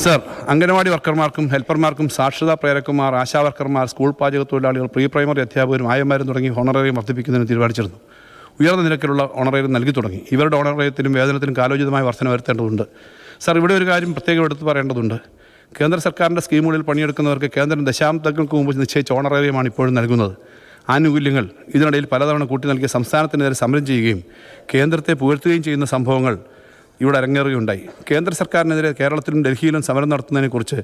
Sir, anganwadi വർക്കർമാർക്കും ഹെൽപ്പർമാർക്കും സാക്ഷരതാ പ്രേരകന്മാർ, ആശാവർക്കർമാർ, school പാചക തൊഴിലാളികൾ, പ്രീ പ്രൈമറി അധ്യാപകരും ആയമാരും തുടങ്ങി ഓണറേറിയം വർദ്ധിപ്പിക്കുന്നതിന് തീരുമാനിച്ചിരുന്നു. ഉയർന്ന നിരക്കിലുള്ള ഓണറേറിയം നൽകി തുടങ്ങി. ഇവരുടെ ഓണറേറിയത്തിലും വേതനത്തിലും കാലോചിതമായ വർധന വരുത്തേണ്ടതുണ്ട്. സർ, ഇവിടെ ഒരു കാര്യം പ്രത്യേകം എടുത്തു പറയേണ്ടതുണ്ട്. കേന്ദ്ര സർക്കാരിൻ്റെ സ്കീമുകളിൽ പണിയെടുക്കുന്നവർക്ക് കേന്ദ്രം ദശാബ്ദങ്ങൾക്ക് മുമ്പ് നിശ്ചയിച്ച ഓണറേറിയമാണ് ഇപ്പോഴും നൽകുന്നത്. ആനുകൂല്യങ്ങൾ ഇതിനിടയിൽ പലതവണ കൂട്ടി നൽകിയ സംസ്ഥാനത്തിനെതിരെ സമരം ചെയ്യുകയും കേന്ദ്രത്തെ പുകഴ്ത്തുകയും ചെയ്യുന്ന സംഭവങ്ങൾ ഇവിടെ അരങ്ങേറുകയുണ്ടായി. കേന്ദ്ര സർക്കാരിനെതിരെ കേരളത്തിലും ഡൽഹിയിലും സമരം നടത്തുന്നതിനെക്കുറിച്ച്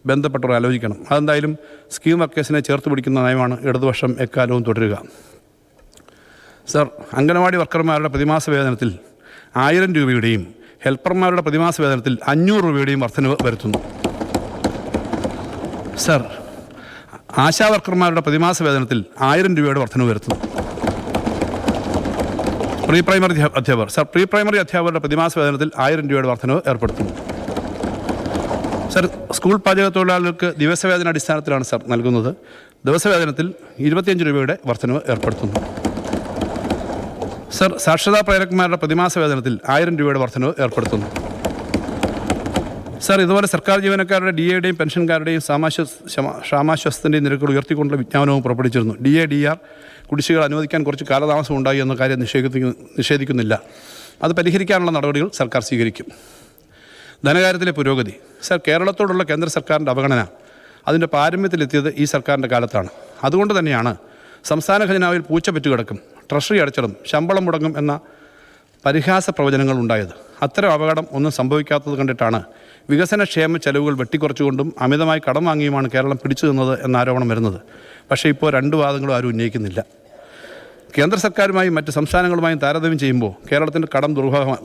ബന്ധപ്പെട്ടവർ ആലോചിക്കണം. അതെന്തായാലും സ്കീം വർക്കേഴ്സിനെ ചേർത്ത് പിടിക്കുന്ന നയമാണ് ഇടതുപക്ഷം എക്കാലവും തുടരുക. സർ, അംഗനവാടി വർക്കർമാരുടെ പ്രതിമാസ വേതനത്തിൽ 1000 രൂപയുടെയും ഹെൽപ്പർമാരുടെ പ്രതിമാസ വേതനത്തിൽ 500 രൂപയുടെയും വർധനവ് വരുത്തുന്നു. സർ, ആശാ വർക്കർമാരുടെ പ്രതിമാസ വേതനത്തിൽ 1000 രൂപയുടെ വർധനവ് വരുത്തുന്നു. പ്രീ പ്രൈമറി അധ്യാപകർ പ്രീ പ്രൈമറി അധ്യാപകരുടെ പ്രതിമാസ വേതനത്തിൽ 1000 രൂപയുടെ വർധനവ് ഏർപ്പെടുത്തുന്നു. സർ, സ്കൂൾ പാചക തൊഴിലാളികൾക്ക് ദിവസവേതന അടിസ്ഥാനത്തിലാണ് സർ നൽകുന്നത്. ദിവസവേതനത്തിൽ 25 രൂപയുടെ വർധനവ് ഏർപ്പെടുത്തുന്നു. സർ, സാക്ഷരതാ പ്രേരകന്മാരുടെ പ്രതിമാസ വേതനത്തിൽ 1000 രൂപയുടെ വർധനവ് ഏർപ്പെടുത്തുന്നു. സർ, ഇതുപോലെ സർക്കാർ ജീവനക്കാരുടെ DAയുടെയും പെൻഷൻകാരുടെയും ക്ഷാമാശ്വാസത്തിൻ്റെയും നിരക്കുകൾ ഉയർത്തിക്കൊണ്ടുള്ള വിജ്ഞാപനവും പുറപ്പെടുവിച്ചിരുന്നു. DA, DR കുടിശ്ശികൾ അനുവദിക്കാൻ കുറച്ച് കാലതാമസം ഉണ്ടായി എന്ന കാര്യം നിഷേധിക്കുന്നില്ല. അത് പരിഹരിക്കാനുള്ള നടപടികൾ സർക്കാർ സ്വീകരിക്കും. ധനകാര്യത്തിലെ പുരോഗതി. സർ, കേരളത്തോടുള്ള കേന്ദ്ര സർക്കാരിൻ്റെ അവഗണന അതിൻ്റെ പാരമ്യത്തിലെത്തിയത് ഈ സർക്കാരിൻ്റെ കാലത്താണ്. അതുകൊണ്ട് തന്നെയാണ് സംസ്ഥാന ഖജനാവിൽ പൂച്ച പെറ്റുകിടക്കും, ട്രഷറി അടച്ചിടും, ശമ്പളം മുടങ്ങും എന്ന പരിഹാസ പ്രവചനങ്ങൾ ഉണ്ടായത്. അത്തരം അപകടം ഒന്നും സംഭവിക്കാത്തത് കണ്ടിട്ടാണ് വികസനക്ഷേമ ചെലവുകൾ വെട്ടിക്കുറച്ചുകൊണ്ടും അമിതമായി കടം വാങ്ങിയുമാണ് കേരളം പിടിച്ചു നിന്നത് എന്ന ആരോപണം വരുന്നത്. പക്ഷേ ഇപ്പോൾ രണ്ട് വാദങ്ങളും ആരും ഉന്നയിക്കുന്നില്ല. കേന്ദ്ര സർക്കാരുമായും മറ്റ് സംസ്ഥാനങ്ങളുമായും താരതമ്യം ചെയ്യുമ്പോൾ കേരളത്തിൻ്റെ കടം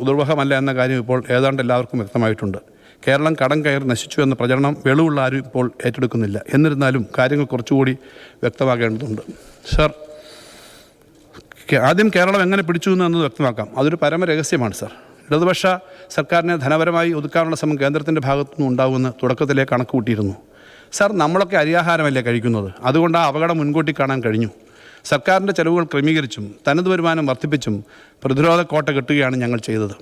ദുർവഹമല്ല എന്ന കാര്യം ഇപ്പോൾ ഏതാണ്ട് എല്ലാവർക്കും വ്യക്തമായിട്ടുണ്ട്. കേരളം കടം കയറി നശിച്ചു എന്ന പ്രചരണം വെളിവുള്ള ആരും ഇപ്പോൾ ഏറ്റെടുക്കുന്നില്ല. എന്നിരുന്നാലും കാര്യങ്ങൾ കുറച്ചുകൂടി വ്യക്തമാകേണ്ടതുണ്ട്. സർ, ആദ്യം കേരളം എങ്ങനെ പിടിച്ചു എന്നത് വ്യക്തമാക്കാം. അതൊരു പരമരഹസ്യമാണ് സർ. ഇടതുപക്ഷ സർക്കാരിനെ ധനപരമായി ഒതുക്കാനുള്ള ശ്രമം കേന്ദ്രത്തിൻ്റെ ഭാഗത്തുനിന്ന് ഉണ്ടാകുമെന്ന് തുടക്കത്തിലേ കണക്ക് കൂട്ടിയിരുന്നു. സർ, നമ്മളൊക്കെ അരിയാഹാരമല്ലേ കഴിക്കുന്നത്? അതുകൊണ്ട് ആ അപകടം മുൻകൂട്ടി കാണാൻ കഴിഞ്ഞു. സർക്കാരിൻ്റെ ചെലവുകൾ ക്രമീകരിച്ചും തനത് വരുമാനം വർദ്ധിപ്പിച്ചും പ്രതിരോധ കോട്ട കെട്ടുകയാണ് ഞങ്ങൾ ചെയ്തത്.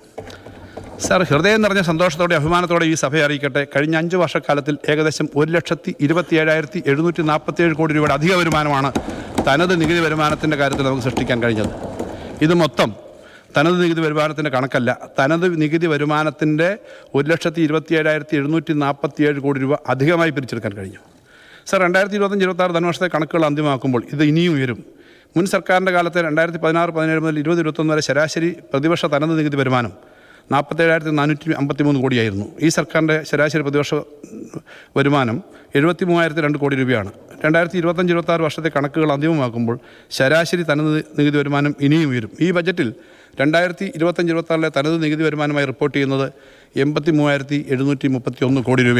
സർ, ഹൃദയം നിറഞ്ഞ സന്തോഷത്തോടെ അഭിമാനത്തോടെ ഈ സഭയെ അറിയിക്കട്ടെ, കഴിഞ്ഞ 5 വർഷക്കാലത്തിൽ ഏകദേശം 1,27,747 കോടി രൂപയുടെ അധിക വരുമാനമാണ് തനത് നികുതി വരുമാനത്തിൻ്റെ കാര്യത്തിൽ നമുക്ക് സൃഷ്ടിക്കാൻ കഴിഞ്ഞത്. ഇത് മൊത്തം തനത് നികുതി വരുമാനത്തിൻ്റെ കണക്കല്ല. തനത് നികുതി വരുമാനത്തിൻ്റെ 1,27,747 കോടി രൂപ അധികമായി പിരിച്ചെടുക്കാൻ കഴിഞ്ഞു. സർ, 2025-26 ധനവർഷത്തെ കണക്കുകൾ അന്തിമമാക്കുമ്പോൾ ഇത് ഇനിയും ഉയരും. മുൻ സർക്കാരിൻ്റെ കാലത്തെ 2016-17 മുതൽ 2021 വരെ ശരാശരി പ്രതിവർഷ തനത് നികുതി വരുമാനം 47,453 കോടിയായിരുന്നു. ഈ സർക്കാരിൻ്റെ ശരാശരി പ്രതിവർഷ വരുമാനം 73,002 കോടി രൂപയാണ്. 2025-26 വർഷത്തെ കണക്കുകൾ അന്തിമമാക്കുമ്പോൾ ശരാശരി തനത് നികുതി വരുമാനം ഇനിയും ഉയരും. ഈ ബജറ്റിൽ 2025-26 തനത് നികുതി വരുമാനമായി റിപ്പോർട്ട് ചെയ്യുന്നത് 83,731 കോടി രൂപയാണ്.